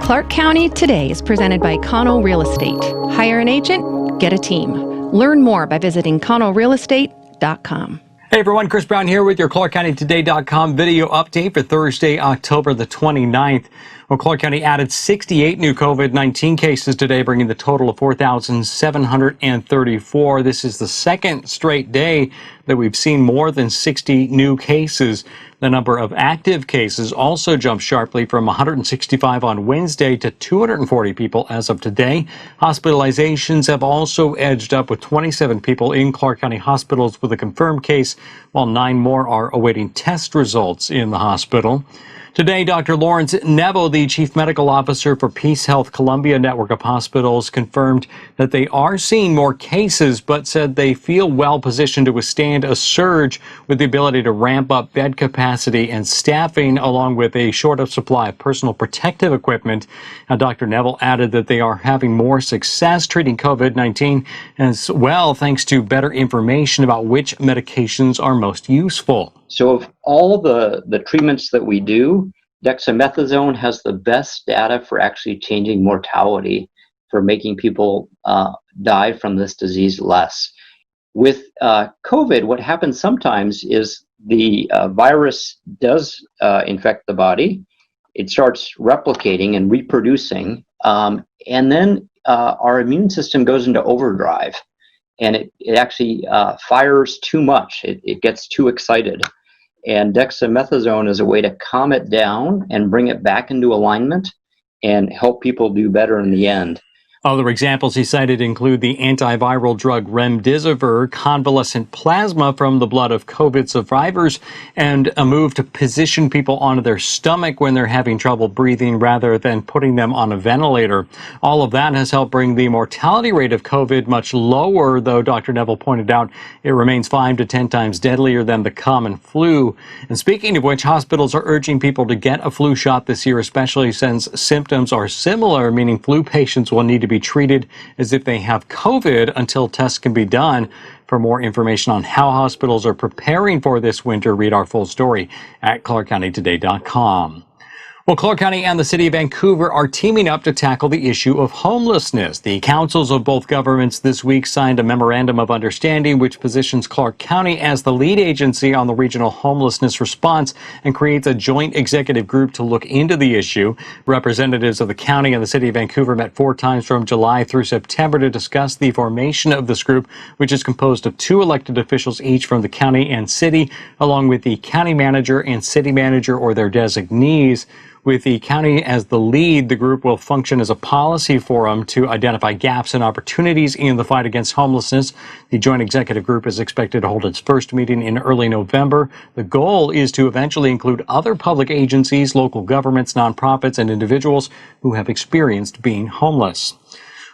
Clark County Today is presented by Connell Real Estate. Hire an agent, get a team. Learn more by visiting connellrealestate.com. Hey everyone, Chris Brown here with your ClarkCountyToday.com video update for Thursday, October the 29th. Well, Clark County added 68 new COVID-19 cases today, bringing the total of 4,734. This is the second straight day that we've seen more than 60 new cases. The number of active cases also jumped sharply from 165 on Wednesday to 240 people as of today. Hospitalizations have also edged up with 27 people in Clark County hospitals with a confirmed case, while 9 more are awaiting test results in the hospital. Today, Dr. Lawrence Neville, the Chief Medical Officer for Peace Health Columbia Network of Hospitals, confirmed that they are seeing more cases, but said they feel well positioned to withstand a surge with the ability to ramp up bed capacity and staffing, along with a short of supply of personal protective equipment. Now, Dr. Neville added that they are having more success treating COVID-19 as well, thanks to better information about which medications are most useful. So of all the treatments that we do, dexamethasone has the best data for actually changing mortality, for making people die from this disease less. With COVID, what happens sometimes is the virus does infect the body. It starts replicating and reproducing, and then our immune system goes into overdrive. And it actually fires too much. It gets too excited. And dexamethasone is a way to calm it down and bring it back into alignment and help people do better in the end. Other examples he cited include the antiviral drug remdesivir, convalescent plasma from the blood of COVID survivors, and a move to position people onto their stomach when they're having trouble breathing rather than putting them on a ventilator. All of that has helped bring the mortality rate of COVID much lower, though Dr. Neville pointed out it remains 5 to 10 times deadlier than the common flu. And speaking of which, hospitals are urging people to get a flu shot this year, especially since symptoms are similar, meaning flu patients will need to be treated as if they have COVID until tests can be done. For more information on how hospitals are preparing for this winter, read our full story at ClarkCountyToday.com. Well, Clark County and the City of Vancouver are teaming up to tackle the issue of homelessness. The councils of both governments this week signed a memorandum of understanding which positions Clark County as the lead agency on the regional homelessness response and creates a joint executive group to look into the issue. Representatives of the county and the City of Vancouver met 4 times from July through September to discuss the formation of this group, which is composed of 2 elected officials each from the county and city, along with the county manager and city manager or their designees. With the county as the lead, the group will function as a policy forum to identify gaps and opportunities in the fight against homelessness. The joint executive group is expected to hold its first meeting in early November. The goal is to eventually include other public agencies, local governments, nonprofits, and individuals who have experienced being homeless.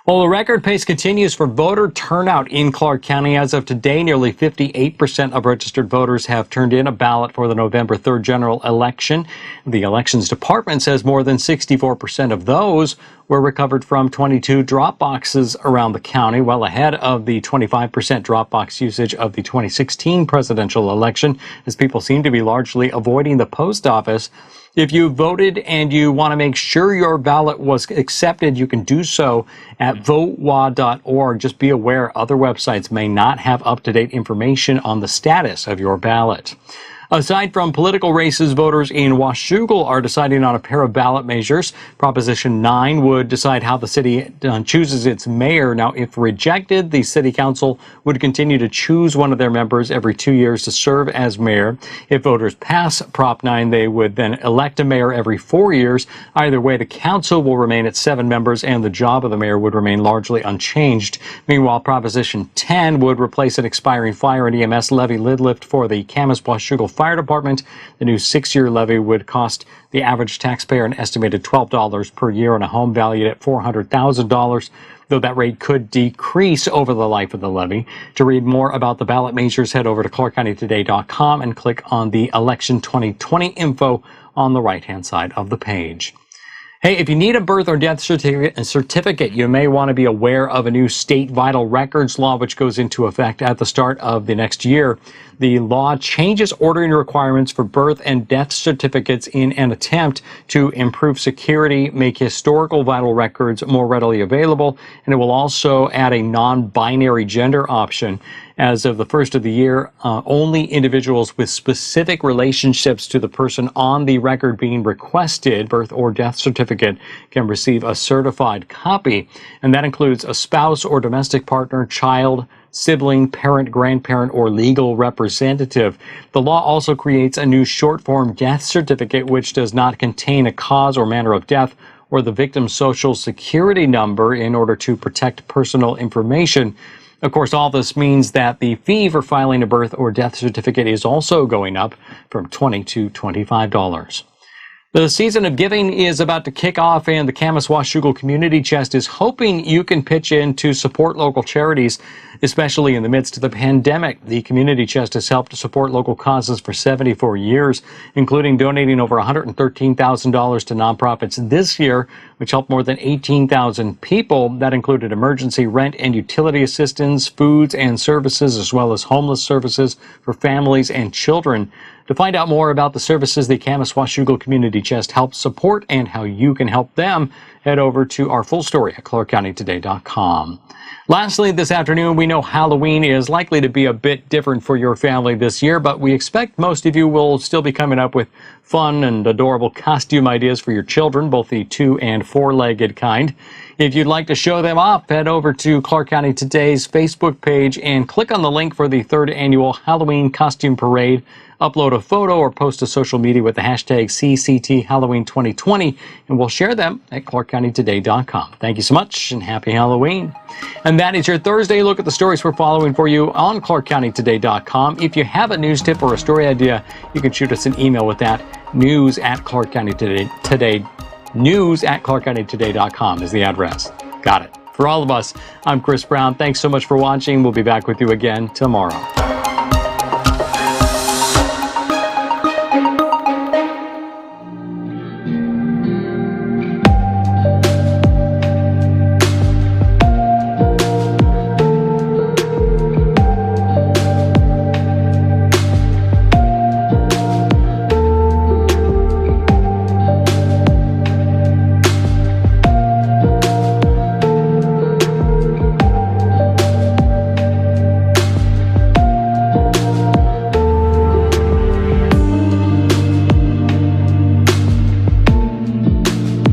Well, the record pace continues for voter turnout in Clark County. As of today, nearly 58% of registered voters have turned in a ballot for the November 3rd general election. The Elections Department says more than 64% of those were recovered from 22 drop boxes around the county, well ahead of the 25% drop box usage of the 2016 presidential election, as people seem to be largely avoiding the post office. If you voted and you want to make sure your ballot was accepted, you can do so at votewa.org. Just be aware other websites may not have up-to-date information on the status of your ballot. Aside from political races, voters in Washougal are deciding on a pair of ballot measures. Proposition 9 would decide how the city chooses its mayor. Now, if rejected, the city council would continue to choose one of their members every 2 years to serve as mayor. If voters pass Prop 9, they would then elect a mayor every 4 years. Either way, the council will remain at 7 members and the job of the mayor would remain largely unchanged. Meanwhile, Proposition 10 would replace an expiring fire and EMS levy lid lift for the Camas-Washougal Fire Department. The new 6-year levy would cost the average taxpayer an estimated $12 per year on a home valued at $400,000, though that rate could decrease over the life of the levy. To read more about the ballot measures, head over to clarkcountytoday.com and click on the Election 2020 info on the right-hand side of the page. Hey, if you need a birth or death certificate, you may want to be aware of a new state vital records law which goes into effect at the start of the next year. The law changes ordering requirements for birth and death certificates in an attempt to improve security, make historical vital records more readily available, and it will also add a non-binary gender option. As of the first of the year, only individuals with specific relationships to the person on the record being requested birth or death certificate can receive a certified copy, and that includes a spouse or domestic partner, child, sibling, parent, grandparent, or legal representative. The law also creates a new short-form death certificate which does not contain a cause or manner of death or the victim's social security number in order to protect personal information. Of course, all this means that the fee for filing a birth or death certificate is also going up from $20 to $25. The season of giving is about to kick off, and the Camas-Washougal Community Chest is hoping you can pitch in to support local charities, especially in the midst of the pandemic. The Community Chest has helped to support local causes for 74 years, including donating over $113,000 to nonprofits this year, which helped more than 18,000 people. That included emergency rent and utility assistance, foods and services, as well as homeless services for families and children. To find out more about the services the Camas-Washougal Community Chest helps support and how you can help them, head over to our full story at clarkcountytoday.com. Lastly, this afternoon, we know Halloween is likely to be a bit different for your family this year, but we expect most of you will still be coming up with fun and adorable costume ideas for your children, both the 2- and 4-legged kind. If you'd like to show them off, head over to Clark County Today's Facebook page and click on the link for the 3rd annual Halloween Costume Parade. Upload a photo or post to social media with the hashtag #CCTHalloween2020, and we'll share them at clarkcountytoday.com. Thank you so much, and happy Halloween. And that is your Thursday look at the stories we're following for you on clarkcountytoday.com. If you have a news tip or a story idea, you can shoot us an email with that. news@clarkcountytoday.com is the address. Got it. For all of us, I'm Chris Brown. Thanks so much for watching. We'll be back with you again tomorrow.